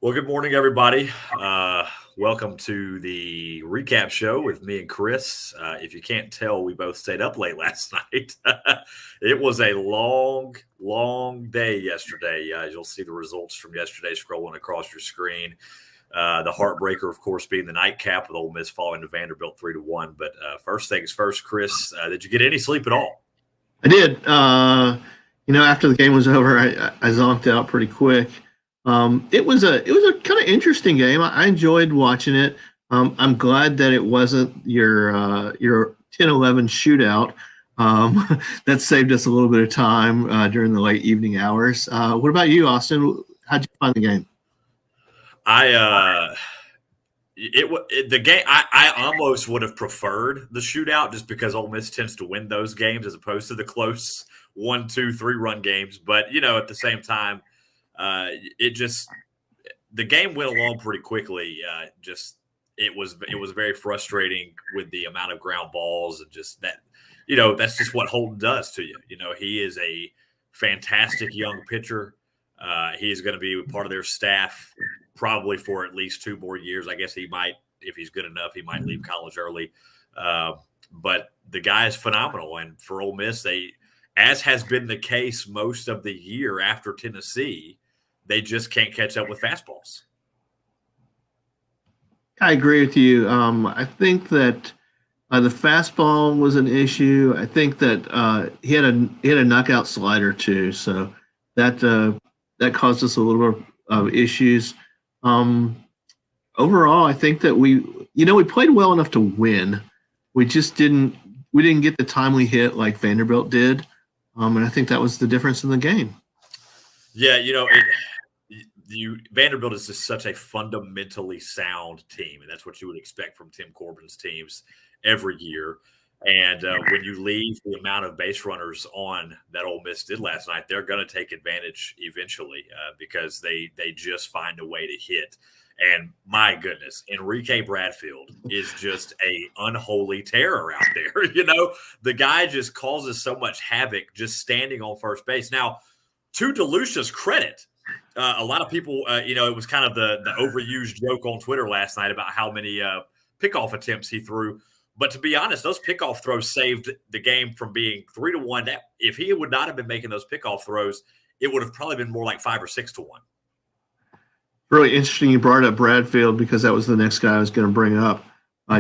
Well, good morning, everybody. Welcome to the recap show with me and Chris. If you can't tell, we both stayed up late last night. It was a long, long day yesterday. You'll see the results from yesterday scrolling across your screen. The heartbreaker, of course, being the nightcap with Ole Miss falling to Vanderbilt 3-1. But first things first, Chris, did you get any sleep at all? I did. After the game was over, I zonked out pretty quick. It was a kind of interesting game. I enjoyed watching it. I'm glad that it wasn't your 10-11 shootout. That saved us a little bit of time during the late evening hours. What about you, Austin? How'd you find the game? The game. I almost would have preferred the shootout just because Ole Miss tends to win those games as opposed to the close 1, 2, 3 run games. But at the same time, the game went along pretty quickly. It was very frustrating with the amount of ground balls and just that. That's just what Holton does to you. He is a fantastic young pitcher. He is going to be part of their staff probably for at least 2 more years. I guess he might, if he's good enough, he might leave college early. But the guy is phenomenal. And for Ole Miss, as has been the case most of the year after Tennessee, they just can't catch up with fastballs. I agree with you. I think that the fastball was an issue. I think that he had a knockout slider too, so that caused us a little bit of issues. Overall, I think that we played well enough to win. We just didn't get the timely hit like Vanderbilt did, and I think that was the difference in the game. Yeah, Vanderbilt is just such a fundamentally sound team, and that's what you would expect from Tim Corbin's teams every year. And when you leave the amount of base runners on that Ole Miss did last night, they're going to take advantage eventually because they just find a way to hit. And my goodness, Enrique Bradfield is just a unholy terror out there. The guy just causes so much havoc just standing on first base. Now, to DeLucia's credit, a lot of people, it was kind of the overused joke on Twitter last night about how many pickoff attempts he threw. But to be honest, those pickoff throws saved the game from being 3-1. If he would not have been making those pickoff throws, it would have probably been more like 5 or 6-1. Really interesting you brought up Bradfield because that was the next guy I was going to bring up.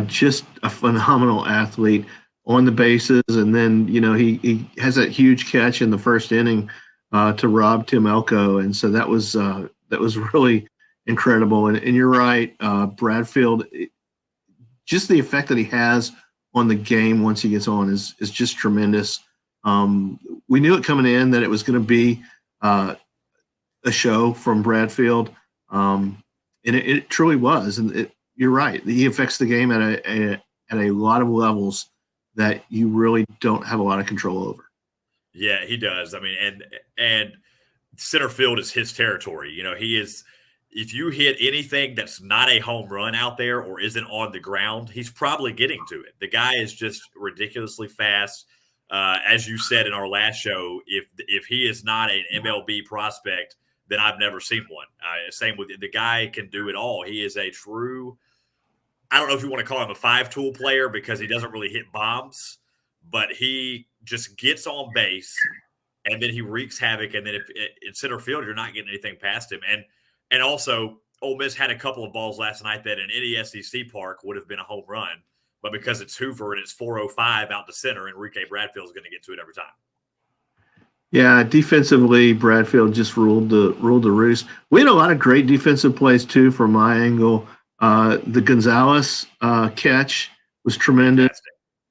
Just a phenomenal athlete on the bases, and then he has that huge catch in the first inning to rob Tim Elko, and so that was really incredible. And you're right, Bradfield. Just the effect that he has on the game once he gets on is just tremendous. We knew it coming in that it was going to be a show from Bradfield, and it truly was. And you're right, he affects the game at a lot of levels that you really don't have a lot of control over. Yeah, he does. I mean, and center field is his territory. He is. If you hit anything that's not a home run out there or isn't on the ground, he's probably getting to it. The guy is just ridiculously fast. As you said in our last show, if he is not an MLB prospect, then I've never seen one. Same with the guy can do it all. He is a true, I don't know if you want to call him a 5-tool player because he doesn't really hit bombs, but he just gets on base and then he wreaks havoc. And then if in center field, you're not getting anything past him. And also, Ole Miss had a couple of balls last night that in any SEC park would have been a home run. But because it's Hoover and it's 405 out to center, Enrique Bradfield is going to get to it every time. Yeah, defensively, Bradfield just ruled the roost. We had a lot of great defensive plays, too, from my angle. The Gonzalez catch was tremendous. Fantastic.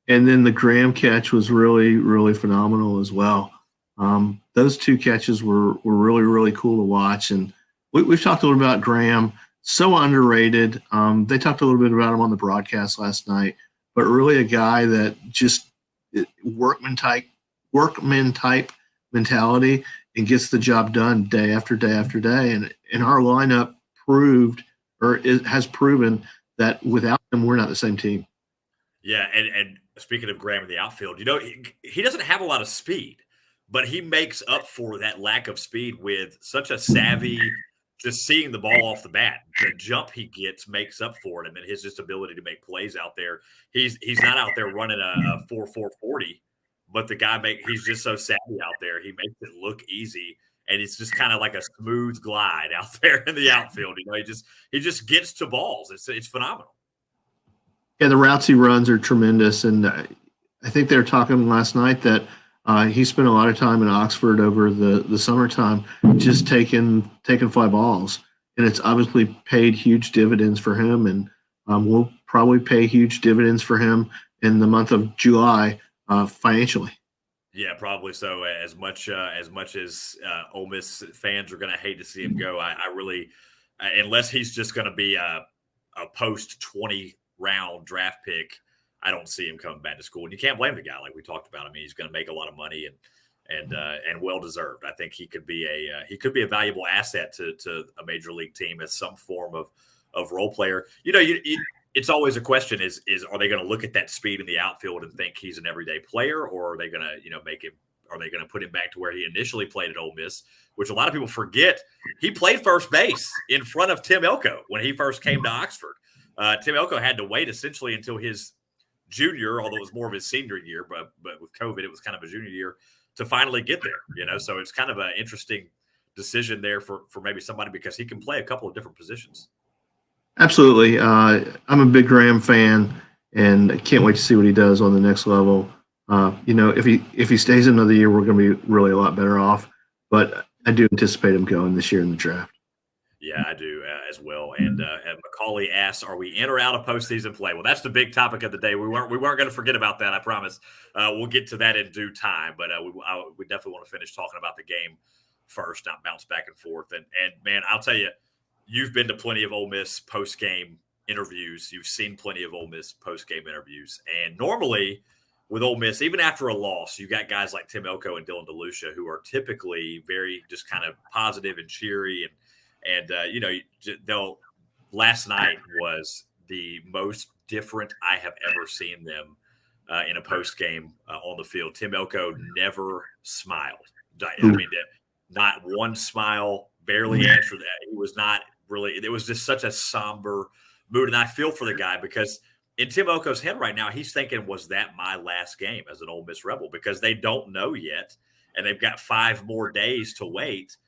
And then the Graham catch was really, really phenomenal as well. Those 2 catches were really, really cool to watch. And we've talked a little about Graham, so underrated. They talked a little bit about him on the broadcast last night, but really a guy that just workman type mentality and gets the job done day after day after day. And our lineup has proven that without him, we're not the same team. Yeah, and speaking of Graham in the outfield, he doesn't have a lot of speed, but he makes up for that lack of speed with such a savvy just seeing the ball off the bat, the jump he gets makes up for it, and then his just ability to make plays out there. He's not out there running a 4.40, but he's just so savvy out there. He makes it look easy, and it's just kind of like a smooth glide out there in the outfield. He just gets to balls. It's phenomenal. Yeah, the routes he runs are tremendous, and I think they were talking last night that he spent a lot of time in Oxford over the summertime just taking fly balls, and it's obviously paid huge dividends for him, and will probably pay huge dividends for him in the month of July financially. Yeah, probably so. As much as Ole Miss fans are going to hate to see him go, I really, unless he's just going to be a post 20 round draft pick, I don't see him coming back to school. And you can't blame the guy, like we talked about. I mean, he's going to make a lot of money and well deserved. I think he could be a valuable asset to a major league team as some form of role player. It's always a question: is are they going to look at that speed in the outfield and think he's an everyday player, or are they going to make him? Are they going to put him back to where he initially played at Ole Miss, which a lot of people forget? He played first base in front of Tim Elko when he first came to Oxford. Tim Elko had to wait essentially until his junior, although it was more of his senior year, but with COVID, it was kind of a junior year to finally get there. So it's kind of an interesting decision there for maybe somebody because he can play a couple of different positions. Absolutely. I'm a big Graham fan, and I can't wait to see what he does on the next level. If he stays another year, we're going to be really a lot better off. But I do anticipate him going this year in the draft. Yeah, I do as well. And Macaulay asks, "Are we in or out of postseason play?" Well, that's the big topic of the day. We weren't going to forget about that. I promise. We'll get to that in due time. But we definitely want to finish talking about the game first, not bounce back and forth. And man, I'll tell you, you've been to plenty of Ole Miss post game interviews. You've seen plenty of Ole Miss post game interviews. And normally with Ole Miss, even after a loss, you got guys like Tim Elko and Dylan DeLucia who are typically very just kind of positive and cheery and last night was the most different I have ever seen them in a post game on the field. Tim Elko never smiled. I mean, not one smile, barely answered that. He was not really, it was just such a somber mood. And I feel for the guy because in Tim Elko's head right now, he's thinking, was that my last game as an Ole Miss Rebel? Because they don't know yet. And they've got 5 more days to wait.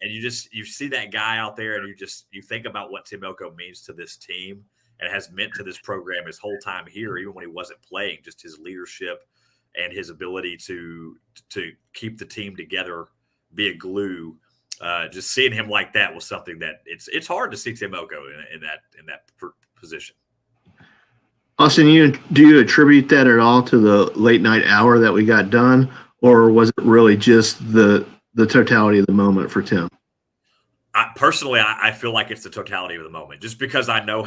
And you see that guy out there and you think about what Tim Elko means to this team and has meant to this program his whole time here, even when he wasn't playing, just his leadership and his ability to keep the team together, be a glue. Just seeing him like that was something that it's hard to see Tim Elko in that position. Austin, do you attribute that at all to the late night hour that we got done, or was it really just the totality of the moment for Tim? Personally, I feel like it's the totality of the moment, just because I know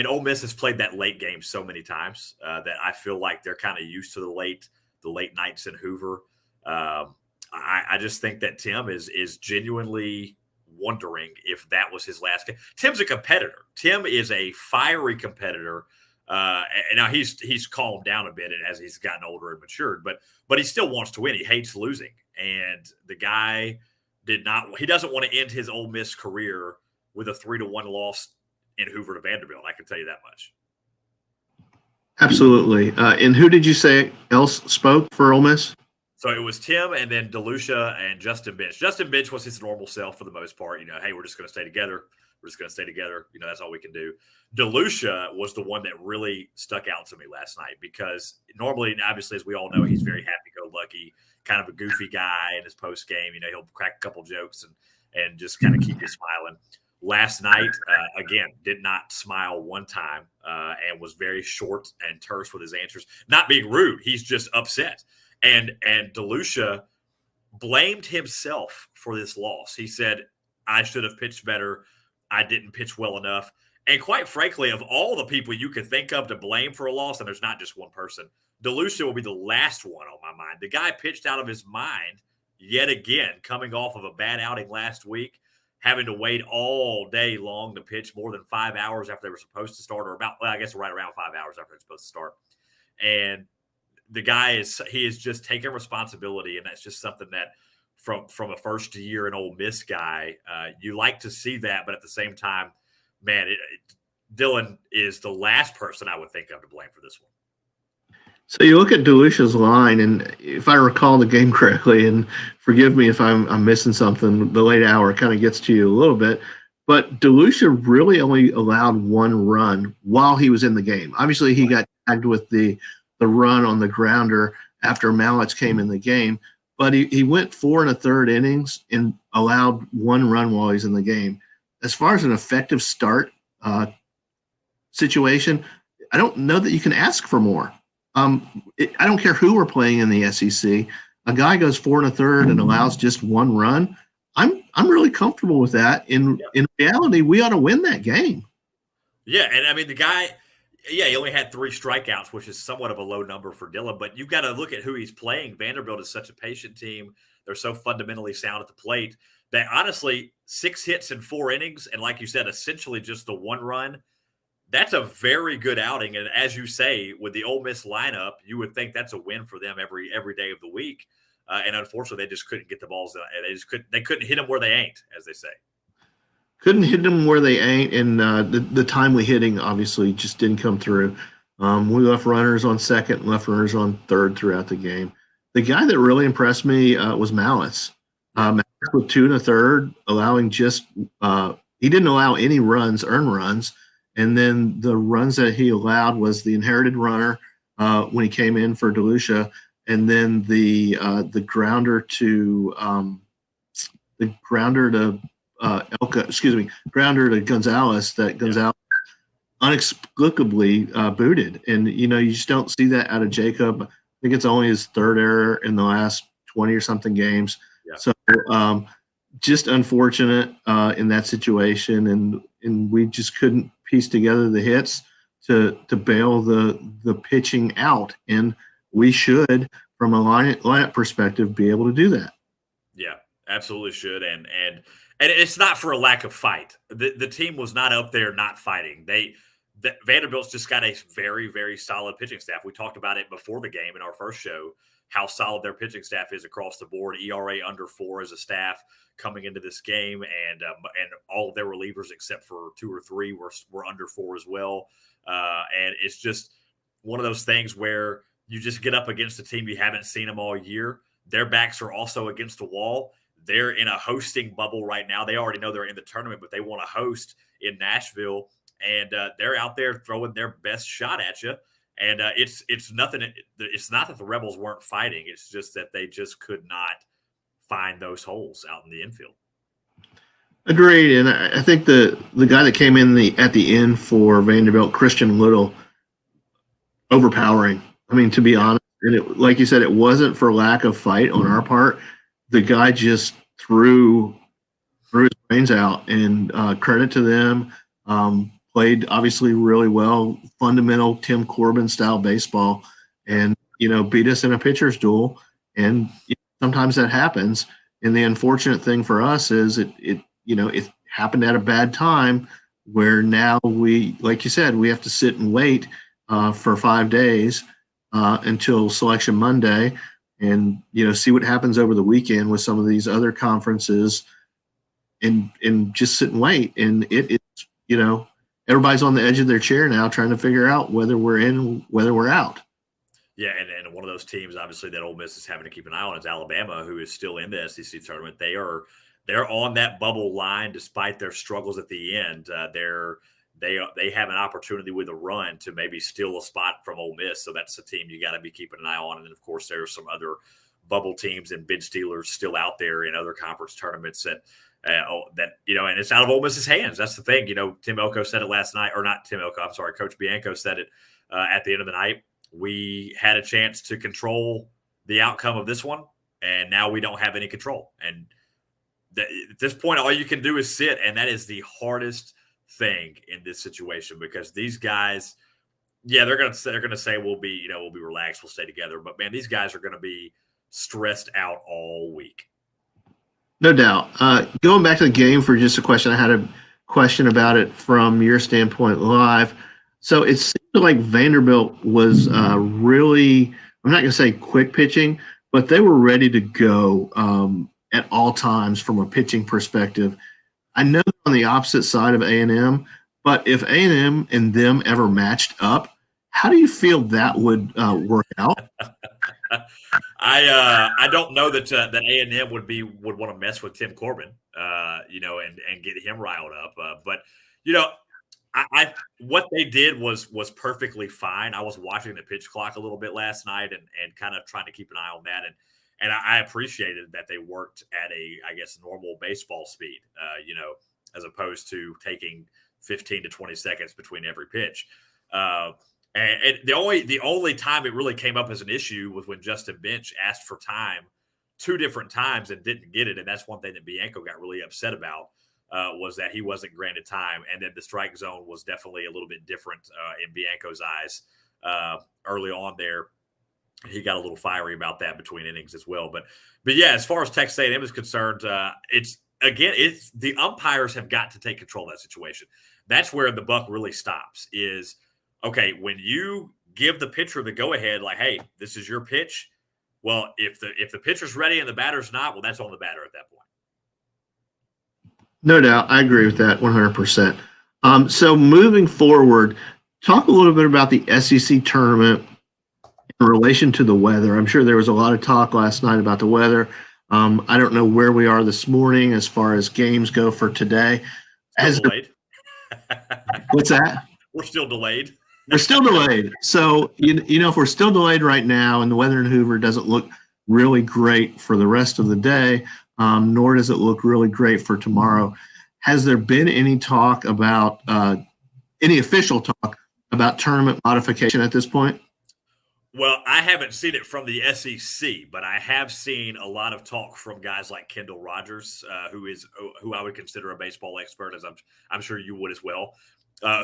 Ole Miss has played that late game so many times that I feel like they're kind of used to the late nights in Hoover. I just think that Tim is genuinely wondering if that was his last game. Tim's a competitor. Tim is a fiery competitor. And now he's calmed down a bit as he's gotten older and matured, but he still wants to win. He hates losing. And the guy he doesn't want to end his Ole Miss career with a 3-1 loss in Hoover to Vanderbilt. I can tell you that much. Absolutely. And who did you say else spoke for Ole Miss? So it was Tim and then DeLucia and Justin Bench. Justin Bench was his normal self for the most part. Hey, we're just going to stay together. We're just going to stay together. That's all we can do. DeLucia was the one that really stuck out to me last night because normally, obviously, as we all know, he's very happy-go-lucky, kind of a goofy guy in his post game. He'll crack a couple jokes and just kind of keep you smiling. Last night, again, did not smile one time and was very short and terse with his answers. Not being rude, he's just upset. And DeLucia blamed himself for this loss. He said, I should have pitched better. I didn't pitch well enough. And quite frankly, of all the people you could think of to blame for a loss, and there's not just one person, DeLucia will be the last one on my mind. The guy pitched out of his mind yet again, coming off of a bad outing last week, having to wait all day long to pitch more than 5 hours after they were supposed to start, or right around 5 hours after they're supposed to start. And the guy is just taking responsibility, and that's just something that from a first year and Ole Miss guy. You like to see that, but at the same time, man, Dylan is the last person I would think of to blame for this one. So you look at DeLucia's line, and if I recall the game correctly, and forgive me if I'm missing something, the late hour kind of gets to you a little bit, but DeLucia really only allowed one run while he was in the game. Obviously, he got tagged with the run on the grounder after Mallets came in the game, but he went 4 1/3 innings and allowed one run while he's in the game. As far as an effective start situation, I don't know that you can ask for more. I don't care who we're playing in the SEC. A guy goes 4 1/3 and allows just one run. I'm really comfortable with that. In reality, we ought to win that game. Yeah, and I mean the guy, he only had 3 strikeouts, which is somewhat of a low number for Dylan. But you've got to look at who he's playing. Vanderbilt is such a patient team; they're so fundamentally sound at the plate that honestly, 6 hits in 4 innings, and like you said, essentially just the one run. That's a very good outing, and as you say, with the Ole Miss lineup, you would think that's a win for them every day of the week. And unfortunately, they just couldn't get the balls. They couldn't hit them where they ain't, as they say. Couldn't hit them where they ain't, and the timely hitting obviously just didn't come through. We left runners on second, left runners on third throughout the game. The guy that really impressed me was Mallets. Mallets with 2 1/3, allowing just he didn't allow any runs, earned runs. And then the runs that he allowed was the inherited runner when he came in for DeLucia, and then the grounder to grounder to Gonzalez that Gonzalez inexplicably booted. And you just don't see that out of Jacob. I think it's only his 3rd error in the last 20 or something games. Yeah. So just unfortunate in that situation, and we just couldn't piece together the hits to bail the pitching out, and we should, from a lineup perspective, be able to do that. Yeah, absolutely should, and it's not for a lack of fight. The team was not up there not fighting. Vanderbilt's just got a very, very solid pitching staff. We talked about it before the game in our first show, how solid their pitching staff is across the board. ERA under 4 as a staff coming into this game, and all of their relievers except for 2 or 3 were under 4 as well. And it's just one of those things where you just get up against a team you haven't seen them all year. Their backs are also against the wall. They're in a hosting bubble right now. They already know they're in the tournament, but they want to host in Nashville, and they're out there throwing their best shot at you. And it's nothing. It's not that the Rebels weren't fighting. It's just that they just could not find those holes out in the infield. Agreed. And I think the guy that came in at the end for Vanderbilt, Christian Little, overpowering. I mean, to be honest, and like you said, it wasn't for lack of fight on our part. The guy just threw his brains out, and credit to them. Played obviously really well, fundamental Tim Corbin style baseball, and beat us in a pitcher's duel. And sometimes that happens. And the unfortunate thing for us is it happened at a bad time, where now we, like you said, we have to sit and wait for 5 days until Selection Monday, and see what happens over the weekend with some of these other conferences, and just sit and wait. And it's everybody's on the edge of their chair now, trying to figure out whether we're in, whether we're out. Yeah, and one of those teams, obviously, that Ole Miss is having to keep an eye on is Alabama, who is still in the SEC tournament. They're on that bubble line despite their struggles at the end. They have an opportunity with a run to maybe steal a spot from Ole Miss, so that's a team you got to be keeping an eye on. And then, of course, there are some other bubble teams and bid stealers still out there in other conference tournaments that and it's out of Ole Miss's hands. That's the thing. Tim Elko said it last night, or not Tim Elko. I'm sorry, Coach Bianco said it at the end of the night. We had a chance to control the outcome of this one, and now we don't have any control. And at this point, all you can do is sit, and that is the hardest thing in this situation, because these guys, they're going to say we'll be relaxed, we'll stay together, but man, these guys are going to be stressed out all week. No doubt. Going back to the game for just a question, I had a question about it from your standpoint live. So it seemed like Vanderbilt was really, I'm not going to say quick pitching, but they were ready to go at all times from a pitching perspective. I know they're on the opposite side of A&M, but if A&M and them ever matched up, how do you feel that would work out? I don't know that that A&M would want to mess with Tim Corbin, and get him riled up. But you know, I what they did was perfectly fine. I was watching the pitch clock a little bit last night and kind of trying to keep an eye on that, and I appreciated that they worked at I guess normal baseball speed, as opposed to taking 15 to 20 seconds between every pitch. And the only time it really came up as an issue was when Justin Bench asked for time 2 different times and didn't get it, and that's one thing that Bianco got really upset about. Was that he wasn't granted time, and then the strike zone was definitely a little bit different in Bianco's eyes early on there. He got a little fiery about that between innings as well. But yeah, as far as Texas A&M is concerned, it's the umpires have got to take control of that situation. That's where the buck really stops. Is okay when you give the pitcher the go ahead, like, hey, this is your pitch. Well, if the pitcher's ready and the batter's not, well, that's on the batter at that point. No doubt. I agree with that 100%. So moving forward, talk a little bit about the SEC tournament in relation to the weather. I'm sure there was a lot of talk last night about the weather. I don't know where we are this morning as far as games go for today. Still delayed. What's that? We're still delayed. We're still delayed. So, if we're still delayed right now and the weather in Hoover doesn't look really great for the rest of the day, nor does it look really great for tomorrow. Has there been any talk about any official talk about tournament modification at this point? Well, I haven't seen it from the SEC, but I have seen a lot of talk from guys like Kendall Rogers, who I would consider a baseball expert, as I'm sure you would as well,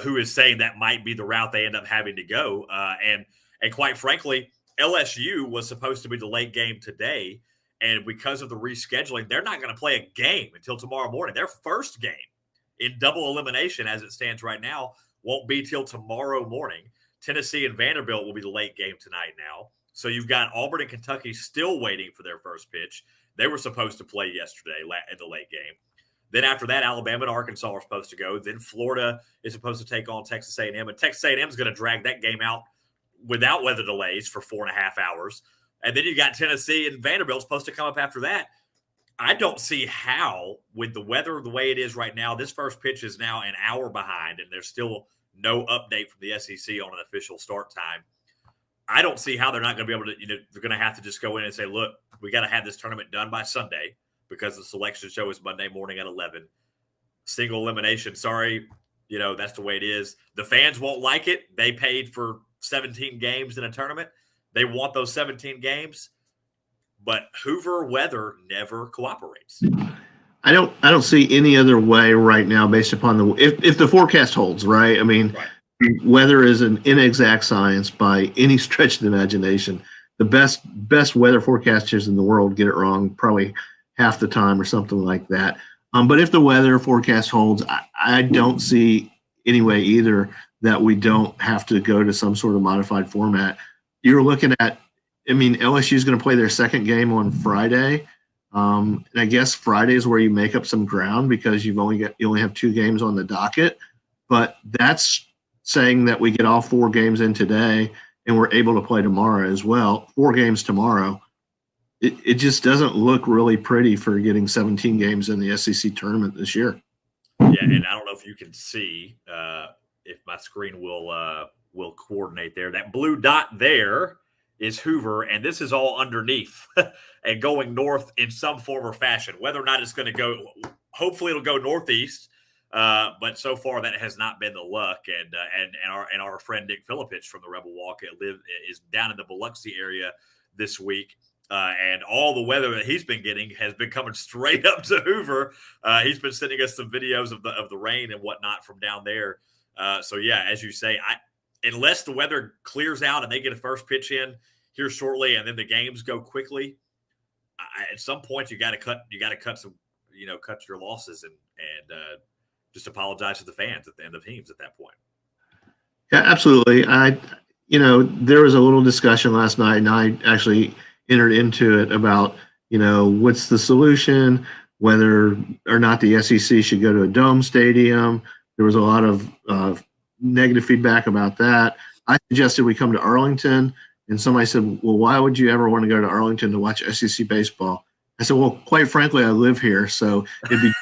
who is saying that might be the route they end up having to go. And quite frankly, LSU was supposed to be the late game today. And because of the rescheduling, they're not going to play a game until tomorrow morning. Their first game in double elimination, as it stands right now, won't be till tomorrow morning. Tennessee and Vanderbilt will be the late game tonight now. So you've got Auburn and Kentucky still waiting for their first pitch. They were supposed to play yesterday in the late game. Then after that, Alabama and Arkansas are supposed to go. Then Florida is supposed to take on Texas A&M. And Texas A&M is going to drag that game out without weather delays for 4.5 hours. And then you got Tennessee and Vanderbilt supposed to come up after that. I don't see how, with the weather the way it is right now, this first pitch is now an hour behind, and there's still no update from the SEC on an official start time. I don't see how they're not going to be able to, they're going to have to just go in and say, look, we got to have this tournament done by Sunday because the selection show is Monday morning at 11. Single elimination, sorry, that's the way it is. The fans won't like it. They paid for 17 games in a tournament. They want those 17 games, but Hoover weather never cooperates. I don't see any other way right now based upon if the forecast holds, right? I mean, right. Weather is an inexact science by any stretch of the imagination. The best weather forecasters in the world get it wrong probably half the time or something like that. But if the weather forecast holds, I don't see any way either that we don't have to go to some sort of modified format. You're looking at, LSU is going to play their second game on Friday. And I guess Friday is where you make up some ground because you only have 2 games on the docket. But that's saying that we get all 4 games in today and we're able to play tomorrow as well. 4 games tomorrow. It just doesn't look really pretty for getting 17 games in the SEC tournament this year. Yeah, and I don't know if you can see if my screen will coordinate there. That blue dot there is Hoover, and this is all underneath and going north in some form or fashion. Whether or not it's going to go, hopefully it'll go northeast, but so far that has not been the luck. And our friend Nick Filipich from the Rebel Walk is down in the Biloxi area this week. And all the weather that he's been getting has been coming straight up to Hoover. He's been sending us some videos of the rain and whatnot from down there. So yeah, as you say, unless the weather clears out and they get a first pitch in here shortly, and then the games go quickly, at some point you got to cut some, cut your losses and just apologize to the fans and the teams at that point. Yeah, absolutely. There was a little discussion last night, and I actually entered into it about, what's the solution, whether or not the SEC should go to a dome stadium. There was a lot of negative feedback about that. I suggested we come to Arlington, and somebody said, well, why would you ever want to go to Arlington to watch SEC baseball? I said, well, quite frankly, I live here, so it'd be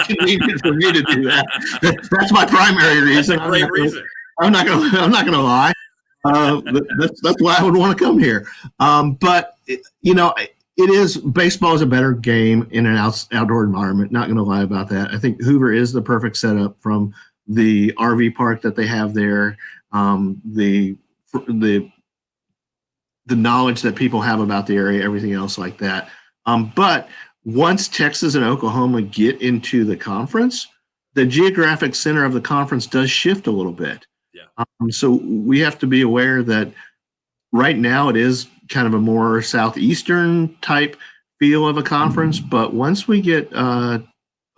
convenient for me to do that. That's my primary reason. That's a great reason. I'm not gonna lie. That's why I would want to come here. But it is, baseball is a better game in an outdoor environment. Not going to lie about that. I think Hoover is the perfect setup, from the RV park that they have there, the knowledge that people have about the area, everything else like that. But once Texas and Oklahoma get into the conference, the geographic center of the conference does shift a little bit. Yeah. So we have to be aware that right now it is kind of a more southeastern type feel of a conference. But once we get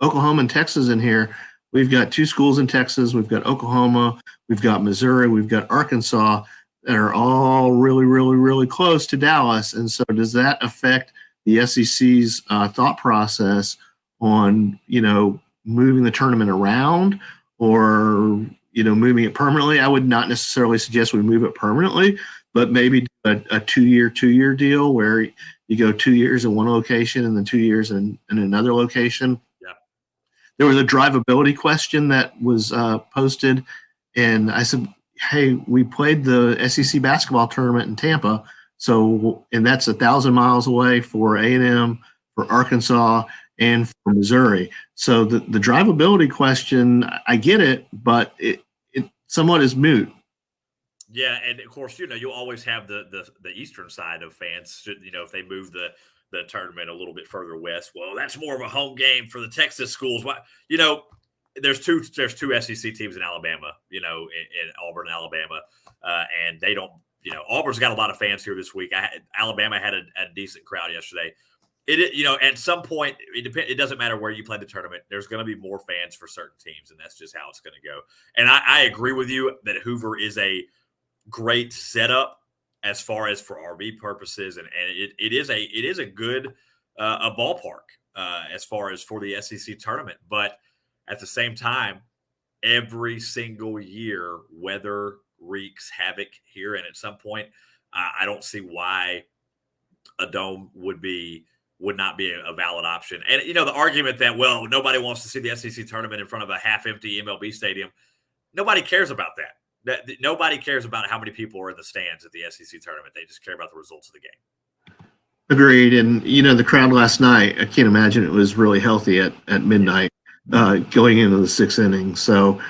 Oklahoma and Texas in here, we've got 2 schools in Texas. We've got Oklahoma. We've got Missouri. We've got Arkansas that are all really, really, really close to Dallas. And so does that affect the SEC's thought process on, moving the tournament around, or, moving it permanently? I would not necessarily suggest we move it permanently, but maybe a 2-year deal where you go 2 years in one location and then 2 years in another location. Yeah. There was a drivability question that was posted, and I said, hey, we played the SEC basketball tournament in Tampa, and that's 1,000 miles away for A&M, for Arkansas, and for Missouri. So the drivability question, I get it, but it somewhat is moot. Yeah, and of course, you'll always have the eastern side of fans. If they move the tournament a little bit further west, well, that's more of a home game for the Texas schools. Why? There's two SEC teams in Alabama. In Auburn, Alabama, and they don't. Auburn's got a lot of fans here this week. Alabama had a decent crowd yesterday. At some point, it doesn't matter where you play the tournament. There's going to be more fans for certain teams, and that's just how it's going to go. And I agree with you that Hoover is a great setup as far as for RV purposes, and it is a good a ballpark as far as for the SEC tournament. But at the same time, every single year, weather wreaks havoc here, and at some point, I don't see why a dome would not be a valid option. And the argument that, well, nobody wants to see the SEC tournament in front of a half-empty MLB stadium. Nobody cares about that. Nobody cares about how many people are in the stands at the SEC tournament. They just care about the results of the game. Agreed. And the crowd last night, I can't imagine it was really healthy at midnight going into the 6th inning. So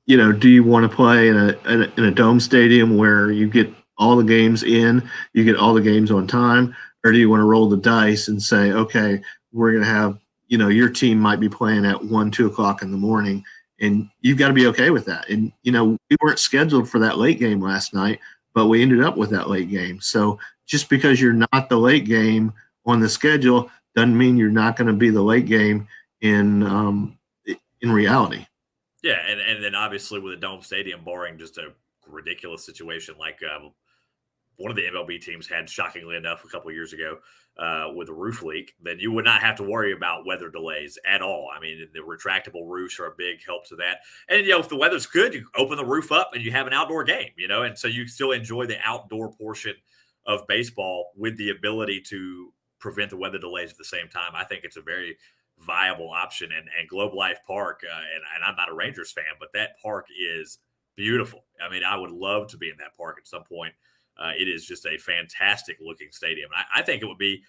do you want to play in a dome stadium where you get all the games you get all the games on time, or do you want to roll the dice and say, okay, we're going to have, your team might be playing at 1-2 o'clock in the morning, and you've got to be okay with that. And, we weren't scheduled for that late game last night, but we ended up with that late game. So just because you're not the late game on the schedule doesn't mean you're not going to be the late game in reality. Yeah, and then obviously with a dome stadium, barring just a ridiculous situation like one of the MLB teams had, shockingly enough, a couple of years ago with a roof leak, then you would not have to worry about weather delays at all. I mean, the retractable roofs are a big help to that. And, if the weather's good, you open the roof up and you have an outdoor game, and so you still enjoy the outdoor portion of baseball with the ability to prevent the weather delays at the same time. I think it's a very viable option. And Globe Life Park, and I'm not a Rangers fan, but that park is beautiful. I mean, I would love to be in that park at some point. It is just a fantastic looking stadium. I think it would be,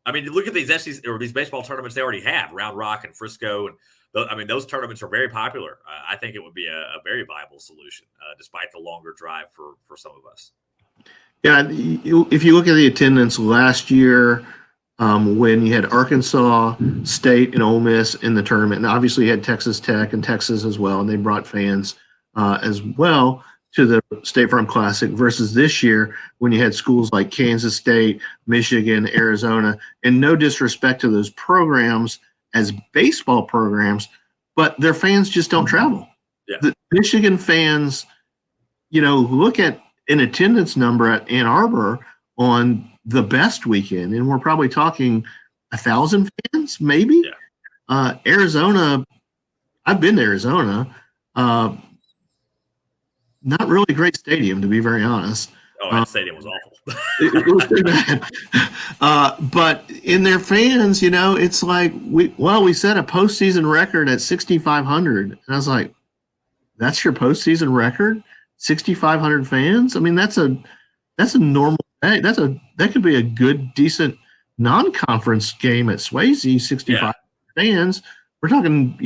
look at these SEC or these baseball tournaments they already have, Round Rock and Frisco. And those tournaments are very popular. I think it would be a very viable solution, despite the longer drive for some of us. Yeah. If you look at the attendance last year, when you had Arkansas State and Ole Miss in the tournament, and obviously you had Texas Tech and Texas as well, and they brought fans as well to the State Farm Classic, versus this year when you had schools like Kansas State, Michigan, Arizona, and no disrespect to those programs as baseball programs, but their fans just don't travel. Yeah. The Michigan fans, look at an attendance number at Ann Arbor on the best weekend, and we're probably talking 1,000 fans, maybe. Yeah. Arizona, I've been to Arizona. Not really a great stadium, to be very honest. Oh, that stadium was awful. It was pretty bad. But in their fans, it's like we set a postseason record at 6,500, and I was like, that's your postseason record, 6,500 fans. I mean, that's a normal day. That could be a good, decent non-conference game at Swayze. 65 fans. We're talking,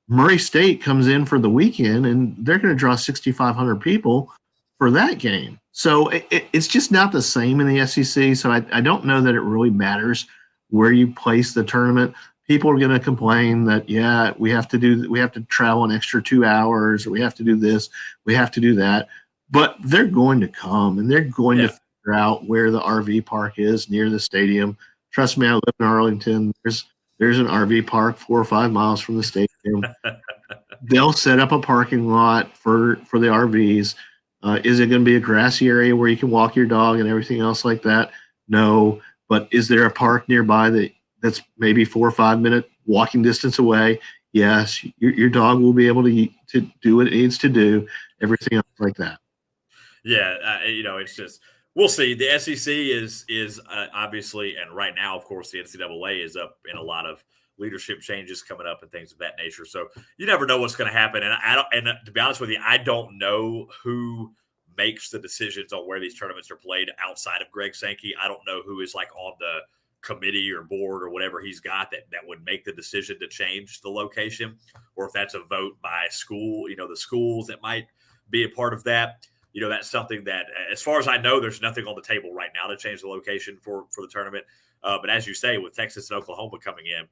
Murray State comes in for the weekend, and they're going to draw 6,500 people for that game. So it's just not the same in the SEC. So I don't know that it really matters where you place the tournament. People are going to complain that, we have to travel an extra 2 hours, or we have to do this, we have to do that. But they're going to come, and they're going to figure out where the RV park is near the stadium. Trust me, I live in Arlington. There's an RV park 4 or 5 miles from the stadium. They'll set up a parking lot for the RVs. Is it going to be a grassy area where you can walk your dog and everything else like that? No. But is there a park nearby that's maybe 4 or 5 minute walking distance away? Yes. Your dog will be able to do what it needs to do, everything else like that. Yeah. It's just, we'll see. The SEC is obviously, and right now, of course, the NCAA is up in a lot of leadership changes coming up and things of that nature. So you never know what's going to happen. And to be honest with you, I don't know who makes the decisions on where these tournaments are played outside of Greg Sankey. I don't know who is like on the committee or board or whatever he's got that would make the decision to change the location, or if that's a vote by school, the schools that might be a part of that. That's something that, as far as I know, there's nothing on the table right now to change the location for the tournament. But as you say, with Texas and Oklahoma coming in,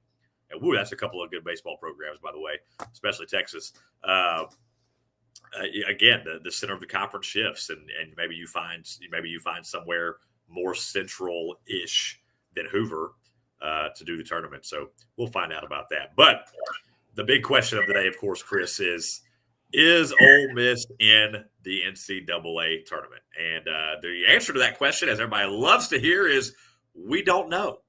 and that's a couple of good baseball programs, by the way, especially Texas. Again, the center of the conference shifts, and maybe you find somewhere more central-ish than Hoover to do the tournament. So we'll find out about that. But the big question of the day, of course, Chris, is Ole Miss in the NCAA tournament? And the answer to that question, as everybody loves to hear, is we don't know.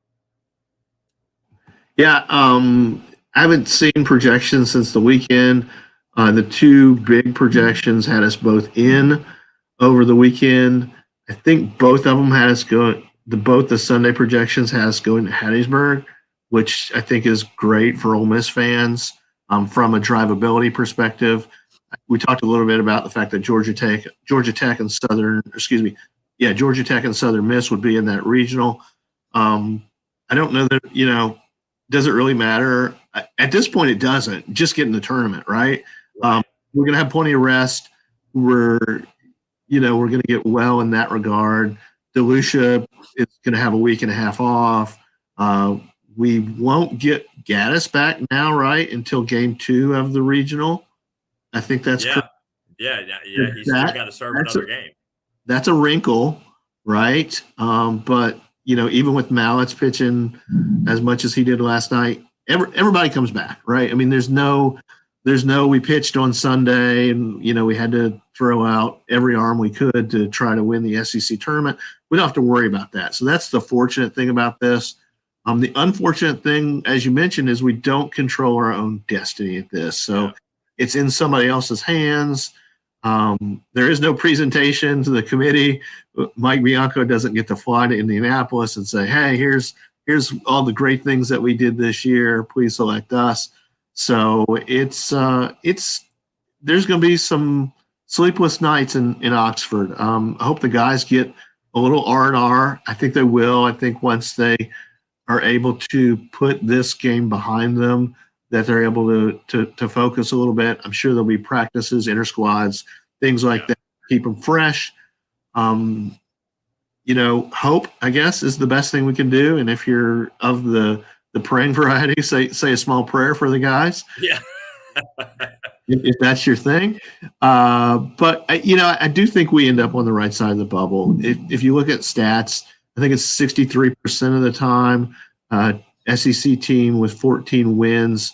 Yeah, I haven't seen projections since the weekend. The two big projections had us both in over the weekend. I think both of them had us going. Both the Sunday projections had us going to Hattiesburg, which I think is great for Ole Miss fans from a drivability perspective. We talked a little bit about the fact that Georgia Tech and Southern Miss would be in that regional. I don't know that, does it really matter? At this point, it doesn't. Just get in the tournament, right? We're going to have plenty of rest. We're going to get well in that regard. DeLucia is going to have a week and a half off. We won't get Gaddis back now, right, until game 2 of the regional. I think that's correct. Yeah. He's still got to serve another game. That's a wrinkle, right? But even with Mallett's pitching as much as he did last night, everybody comes back, right? I mean, there's no we pitched on Sunday and we had to throw out every arm we could to try to win the SEC tournament. We don't have to worry about that. So that's the fortunate thing about this. The unfortunate thing, as you mentioned, is we don't control our own destiny at this. So it's in somebody else's hands. There is no presentation to the committee. Mike Bianco doesn't get to fly to Indianapolis and say, hey, here's all the great things that we did this year. Please select us. So there's going to be some sleepless nights in Oxford. I hope the guys get a little R&R. I think they will. I think once they are able to put this game behind them, that they're able to focus a little bit. I'm sure there'll be practices, inter squads, things like that, keep them fresh. Hope, I guess, is the best thing we can do. And if you're of the praying variety, say a small prayer for the guys. Yeah. if that's your thing. But I do think we end up on the right side of the bubble. If you look at stats, I think it's 63% of the time SEC team with 14 wins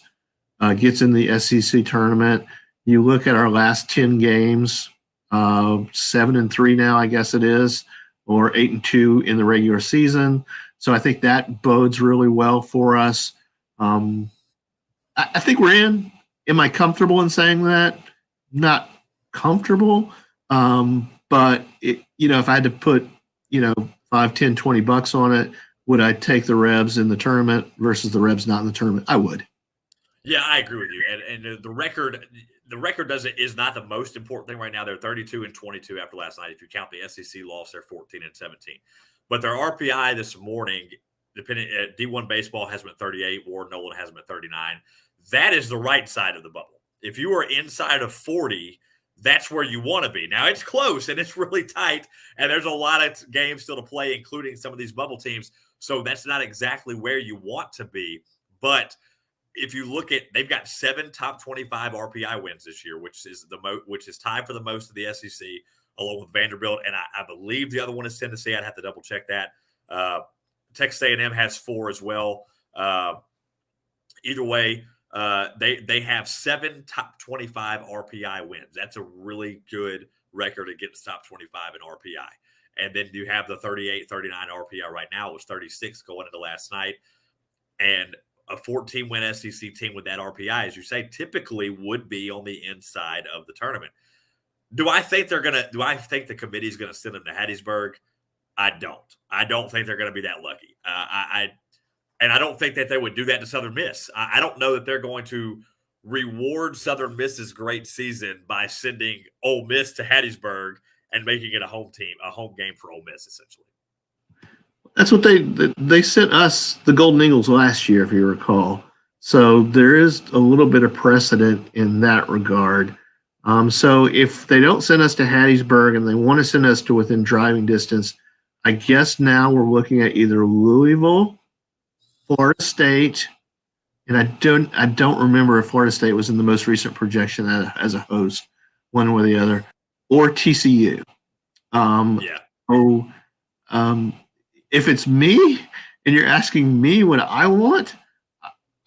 gets in the SEC tournament. You look at our last 10 games, 7-3 now, I guess it is. or 8-2 in the regular season. So I think that bodes really well for us. I think we're in. Am I comfortable in saying that? Not comfortable. But if I had to put, 5, 10, $20 on it, would I take the Rebs in the tournament versus the Rebs not in the tournament? I would. Yeah, I agree with you. And the record is not the most important thing right now. They're 32-22 after last night. If you count the SEC loss, they're 14-17. But their RPI this morning, depending D1 baseball has been 38, Ward Nolan has been 39. That is the right side of the bubble. If you are inside of 40, that's where you want to be. Now it's close and it's really tight, and there's a lot of games still to play, including some of these bubble teams. So that's not exactly where you want to be. But if you look at, they've got 7 top 25 RPI wins this year, which is tied for the most of the SEC, along with Vanderbilt, and I believe the other one is Tennessee. I'd have to double check that. Texas A&M has 4 as well. Either way, they have 7 top 25 RPI wins. That's a really good record against top 25 in RPI. And then you have the 38, 39 RPI right now. It was 36 going into last night. And a 14-win SEC team with that RPI, as you say, typically would be on the inside of the tournament. Do I think the committee is going to send them to Hattiesburg? I don't. I don't think they're going to be that lucky. And I don't think that they would do that to Southern Miss. I don't know that they're going to reward Southern Miss's great season by sending Ole Miss to Hattiesburg and making it a home game for Ole Miss, essentially. That's what they sent us, the Golden Eagles, last year, if you recall. So there is a little bit of precedent in that regard. So if they don't send us to Hattiesburg and they want to send us to within driving distance, I guess now we're looking at either Louisville, Florida State, and I don't remember if Florida State was in the most recent projection as a host, one or the other, or TCU. If it's me and you're asking me what I want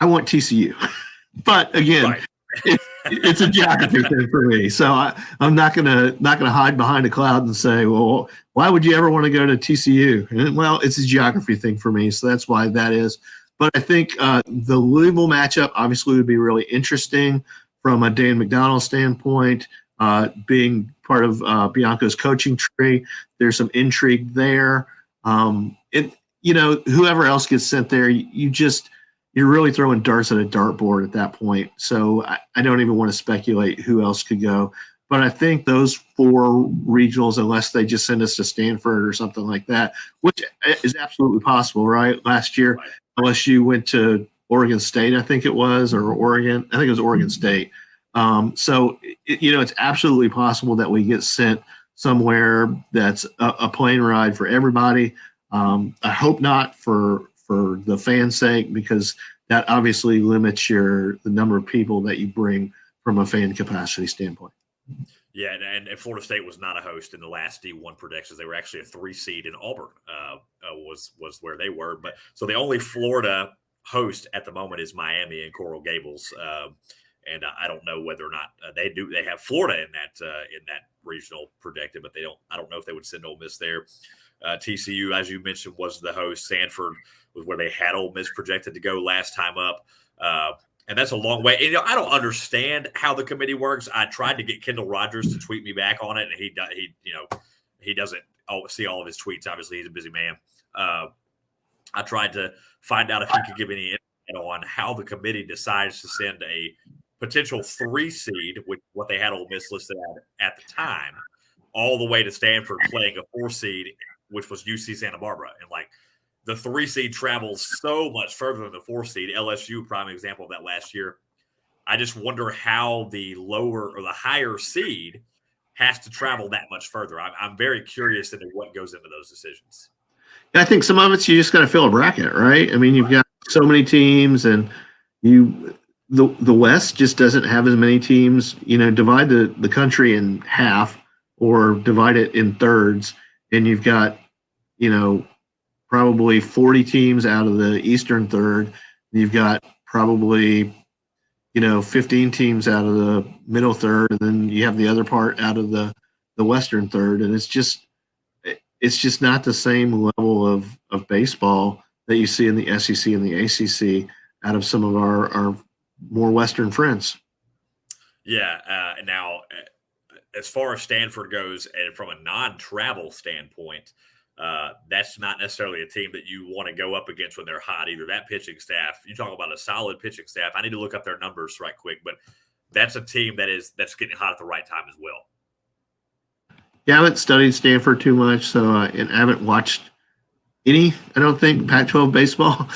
TCU. But again, right. It's a geography thing for me. So I'm not gonna hide behind a cloud and say, well, why would you ever want to go to TCU? And, well, it's a geography thing for me, so that's why that is. But I think the Louisville matchup obviously would be really interesting from a Dan McDonald standpoint. Being part of Bianco's coaching tree, there's some intrigue there. Whoever else gets sent there, you're really throwing darts at a dartboard at that point. So I don't even want to speculate who else could go. But I think those 4 regionals, unless they just send us to Stanford or something like that, which is absolutely possible, right? Last year, right. LSU went to Oregon State, I think it was, or Oregon. I think it was Oregon State. So it's absolutely possible that we get sent somewhere that's a plane ride for everybody. I hope not for the fans' sake, because that obviously limits the number of people that you bring from a fan capacity standpoint. Yeah, and Florida State was not a host in the last D1 predictions. They were actually a 3 seed in Auburn was where they were. But so the only Florida host at the moment is Miami and Coral Gables. And I don't know whether or not they have Florida in that regional projected, but I don't know if they would send Ole Miss there. TCU, as you mentioned, was the host. Sanford was where they had Ole Miss projected to go last time up. And that's a long way. And, I don't understand how the committee works. I tried to get Kendall Rogers to tweet me back on it, and he doesn't see all of his tweets. Obviously, he's a busy man. I tried to find out if he could give any insight on how the committee decides to send a potential 3 seed, with what they had Ole Miss listed at the time, all the way to Stanford playing a 4 seed, which was UC Santa Barbara. And the 3 seed travels so much further than the 4 seed. LSU, prime example of that last year. I just wonder how the lower or the higher seed has to travel that much further. I'm very curious into what goes into those decisions. I think some of it's you just got to fill a bracket, right? I mean, you've got so many teams, and the West just doesn't have as many teams. Divide the country in half or divide it in thirds, and you've got, probably 40 teams out of the Eastern third. You've got probably, 15 teams out of the middle third, and then you have the other part out of the Western third. And it's just, it's just not the same level of baseball that you see in the SEC and the ACC out of some of our more Western friends. Yeah. Now, as far as Stanford goes, and from a non-travel standpoint, that's not necessarily a team that you want to go up against when they're hot either. That pitching staff, you talk about a solid pitching staff. I need to look up their numbers right quick, but that's a team that's getting hot at the right time as well. Yeah, I haven't studied Stanford too much, so and I haven't watched any. I don't think Pac-12 baseball.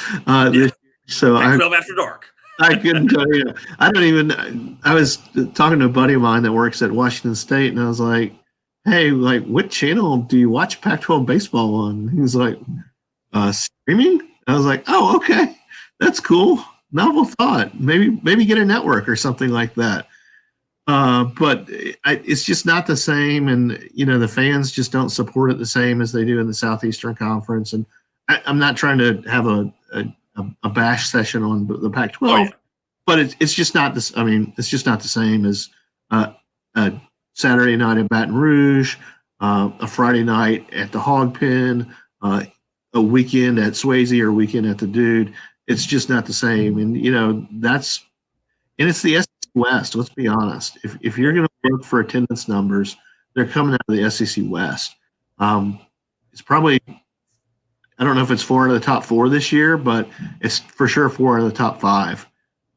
So Pac-12 after dark. I couldn't tell you. I don't even. I was talking to a buddy of mine that works at Washington State, and I was like, "Hey, like, what channel do you watch Pac-12 baseball on?" He was like, "Streaming." I was like, "Oh, okay, that's cool. Novel thought. Maybe get a network or something like that." But it's just not the same, and the fans just don't support it the same as they do in the Southeastern Conference. And I'm not trying to have a bash session on the Pac-12, but it's just not this. I mean, it's just not the same as a Saturday night at Baton Rouge, a Friday night at the Hog Pen, a weekend at Swayze or a weekend at the Dude. It's just not the same, and it's the SEC West. Let's be honest. If you're going to look for attendance numbers, they're coming out of the SEC West. It's probably, I don't know if it's 4 out of the top 4 this year, but it's for sure 4 out of the top 5.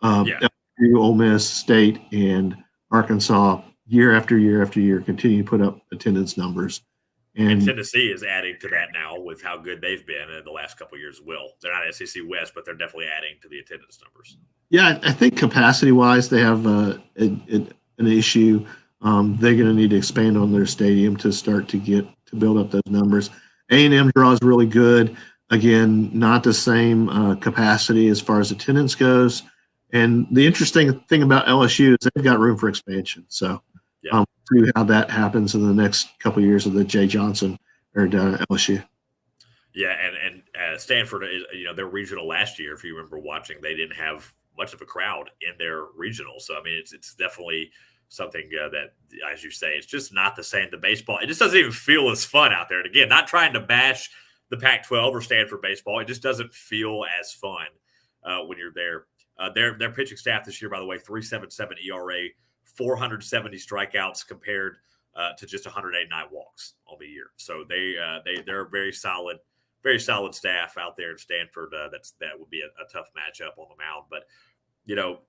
Ole Miss, State, and Arkansas, year after year after year, continue to put up attendance numbers. And Tennessee is adding to that now with how good they've been in the last couple of years as well. They're not SEC West, but they're definitely adding to the attendance numbers. Yeah, I think capacity-wise, they have an issue. They're going to need to expand on their stadium to start to build up those numbers. A&M draws really good. Again, not the same capacity as far as attendance goes. And the interesting thing about LSU is they've got room for expansion. So see how that happens in the next couple of years of the Jay Johnson or down at LSU. Yeah, and Stanford is, their regional last year, if you remember watching, they didn't have much of a crowd in their regional. So, I mean, it's definitely something that, as you say, it's just not the same. The baseball, it just doesn't even feel as fun out there. And again, not trying to bash the Pac-12 or Stanford baseball. It just doesn't feel as fun when you're there. Their pitching staff this year, by the way, 3.77 ERA, 470 strikeouts compared to just 189 walks on the year. So they're a very solid staff out there in Stanford. That would be a tough matchup on the mound. But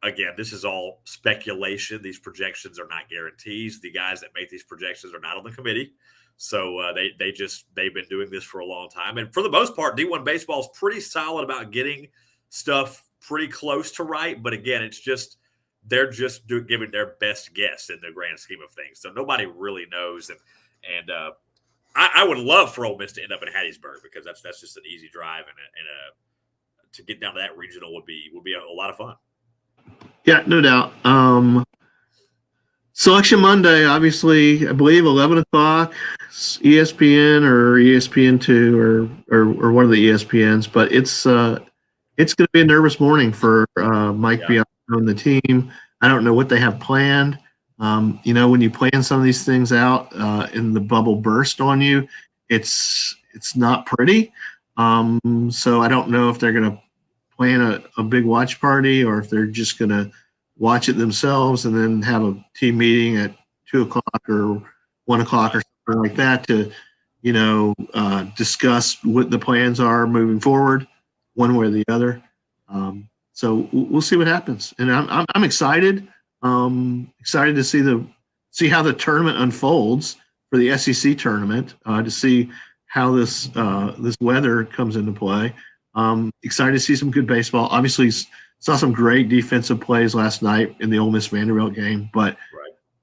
again, this is all speculation. These projections are not guarantees. The guys that make these projections are not on the committee. So they've been doing this for a long time. And for the most part, D1 baseball is pretty solid about getting stuff pretty close to right. But again, they're just giving their best guess in the grand scheme of things. So nobody really knows. And I would love for Ole Miss to end up in Hattiesburg because that's just an easy drive and to get down to that regional would be a lot of fun. Yeah, no doubt. Selection Monday, obviously, I believe 11 o'clock, ESPN or ESPN2 or one of the ESPNs, but it's going to be a nervous morning for Mike Bianco and the team. I don't know what they have planned. When you plan some of these things out and the bubble burst on you, it's not pretty. So I don't know if they're going to plan a big watch party or if they're just going to watch it themselves and then have a team meeting at 2 o'clock or 1 o'clock or something like that to, discuss what the plans are moving forward, one way or the other. So we'll see what happens, and I'm excited. Excited to see how the tournament unfolds for the SEC tournament. To see how this weather comes into play. Excited to see some good baseball. Obviously, saw some great defensive plays last night in the Ole Miss Vanderbilt game, but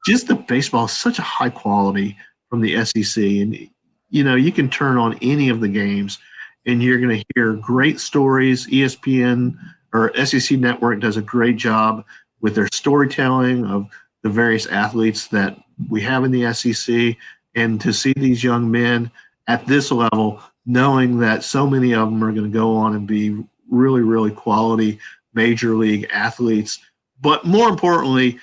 just the baseball is such a high quality from the SEC, and you can turn on any of the games, and you're going to hear great stories. ESPN or SEC Network does a great job with their storytelling of the various athletes that we have in the SEC, and to see these young men at this level, knowing that so many of them are going to go on and be really, really quality major league athletes, but more importantly,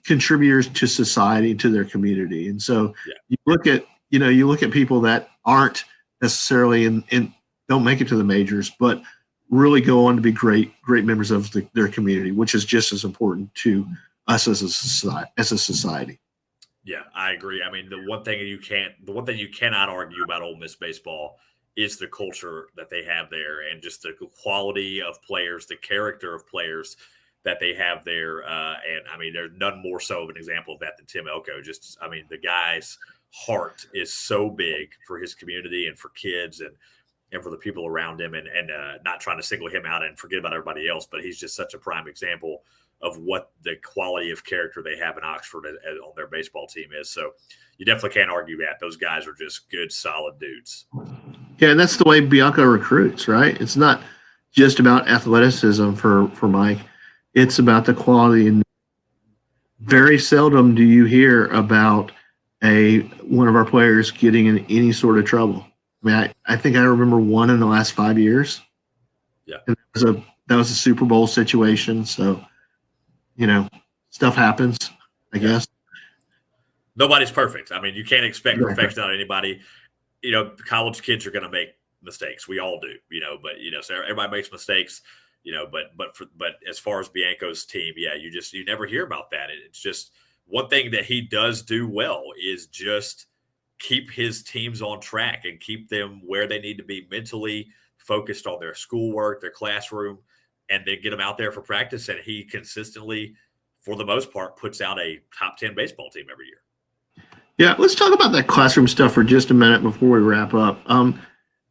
contributors to society, to their community. And so you look at you look at people that aren't necessarily in don't make it to the majors, but really go on to be great members of their community, which is just as important to us as a society. Yeah, I agree. I mean, the one thing you cannot argue about Ole Miss baseball is the culture that they have there, and just the quality of players, the character of players that they have there. And I mean, there's none more so of an example of that than Tim Elko. Just, I mean, the guy's heart is so big for his community and for kids and for the people around him, and not trying to single him out and forget about everybody else, but he's just such a prime example of what the quality of character they have in Oxford on their baseball team is. So you definitely can't argue that. Those guys are just good, solid dudes. Yeah, and that's the way Bianco recruits, right? It's not just about athleticism for Mike. It's about the quality. And very seldom do you hear about one of our players getting in any sort of trouble. I mean, I think I remember one in the last 5 years. Yeah. And that was a Super Bowl situation. So, stuff happens, I guess. Nobody's perfect. I mean, you can't expect perfection out of anybody. College kids are going to make mistakes. We all do, but, so everybody makes mistakes, but as far as Bianco's team, yeah, you never hear about that. It's just one thing that he does do well is just keep his teams on track and keep them where they need to be mentally focused on their schoolwork, their classroom, and then get them out there for practice. And he consistently, for the most part, puts out a top 10 baseball team every year. Yeah, let's talk about that classroom stuff for just a minute before we wrap up.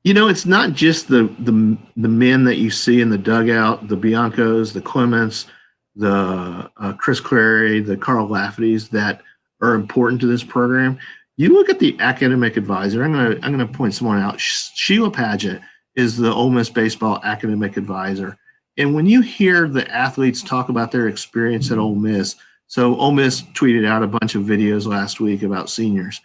It's not just the men that you see in the dugout, the Biancos, the Clements, the Chris Clary, the Carl Lafferty's that are important to this program. You look at the academic advisor. I'm gonna point someone out. Sheila Padgett is the Ole Miss baseball academic advisor. And when you hear the athletes talk about their experience at Ole Miss, so Ole Miss tweeted out a bunch of videos last week about seniors.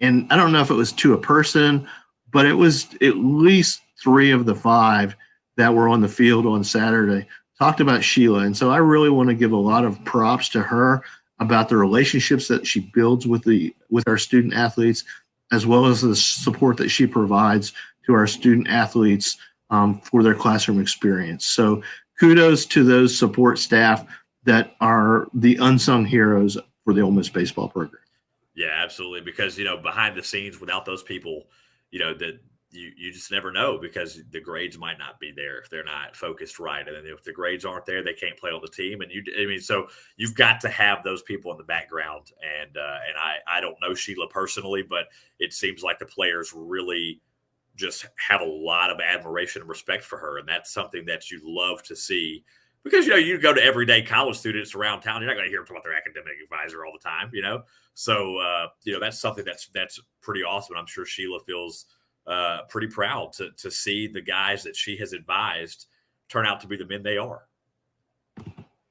And I don't know if it was to a person, but it was at least 3 of the 5 that were on the field on Saturday talked about Sheila. And so I really want to give a lot of props to her about the relationships that she builds with our student athletes, as well as the support that she provides to our student athletes for their classroom experience. So kudos to those support staff that are the unsung heroes for the Ole Miss baseball program. Yeah, absolutely. Because, behind the scenes, without those people, that you just never know, because the grades might not be there if they're not focused right. And then if the grades aren't there, they can't play on the team. And so you've got to have those people in the background. And I don't know Sheila personally, but it seems like the players really just have a lot of admiration and respect for her. And that's something that you love to see, because, you go to everyday college students around town, you're not going to hear them talk about their academic advisor all the time, So, that's something that's pretty awesome. And I'm sure Sheila feels pretty proud to see the guys that she has advised turn out to be the men they are.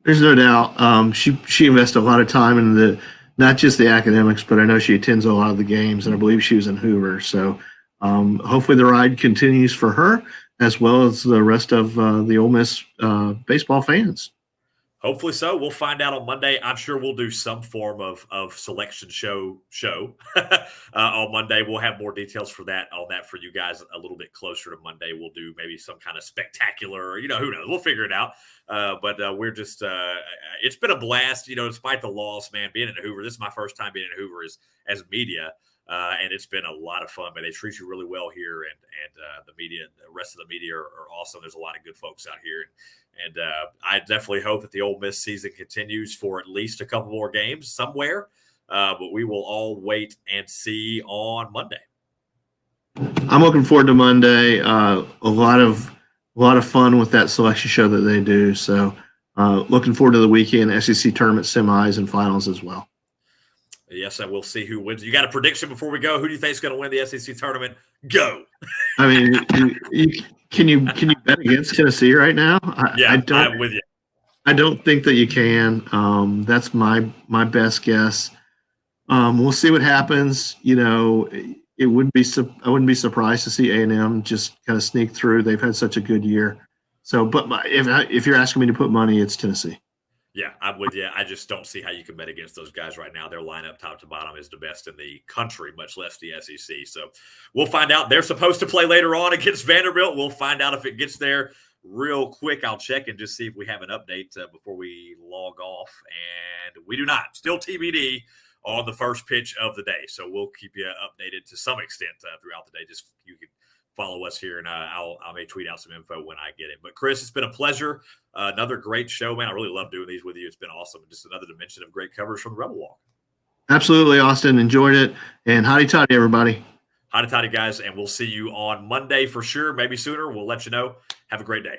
There's no doubt. She invests a lot of time in not just the academics, but I know she attends a lot of the games, and I believe she was in Hoover. So hopefully the ride continues for her, as well as the rest of the Ole Miss baseball fans. Hopefully so. We'll find out on Monday. I'm sure we'll do some form of selection show on Monday. We'll have more details for that for you guys a little bit closer to Monday. We'll do maybe some kind of spectacular, who knows? We'll figure it out. But we're just it's been a blast, despite the loss, man, being in Hoover. This is my first time being in Hoover as media. And it's been a lot of fun, man. They treat you really well here, and the media, the rest of the media are awesome. There's a lot of good folks out here, and I definitely hope that the Ole Miss season continues for at least a couple more games somewhere. But we will all wait and see on Monday. I'm looking forward to Monday. A lot of fun with that selection show that they do. So looking forward to the weekend, SEC tournament semis and finals as well. Yes, and we'll see who wins. You got a prediction before we go? Who do you think is going to win the SEC tournament? Go. I mean, can you bet against Tennessee right now? I'm with you. I don't think that you can. That's my best guess. We'll see what happens. I wouldn't be surprised to see A&M just kind of sneak through. They've had such a good year. So, but if you're asking me to put money, it's Tennessee. Yeah, I'm with you. I just don't see how you can bet against those guys right now. Their lineup, top to bottom, is the best in the country, much less the SEC. So we'll find out. They're supposed to play later on against Vanderbilt. We'll find out if it gets there real quick. I'll check and just see if we have an update before we log off. And we do not. Still TBD on the first pitch of the day. So we'll keep you updated to some extent throughout the day. Just you can follow us here, and I may tweet out some info when I get it. But Chris, it's been a pleasure. Another great show, man. I really love doing these with you. It's been awesome. Just another dimension of great coverage from the Rebel Walk. Absolutely, Austin. Enjoyed it. And hotty toddy, everybody. Hotty toddy, guys. And we'll see you on Monday for sure. Maybe sooner. We'll let you know. Have a great day.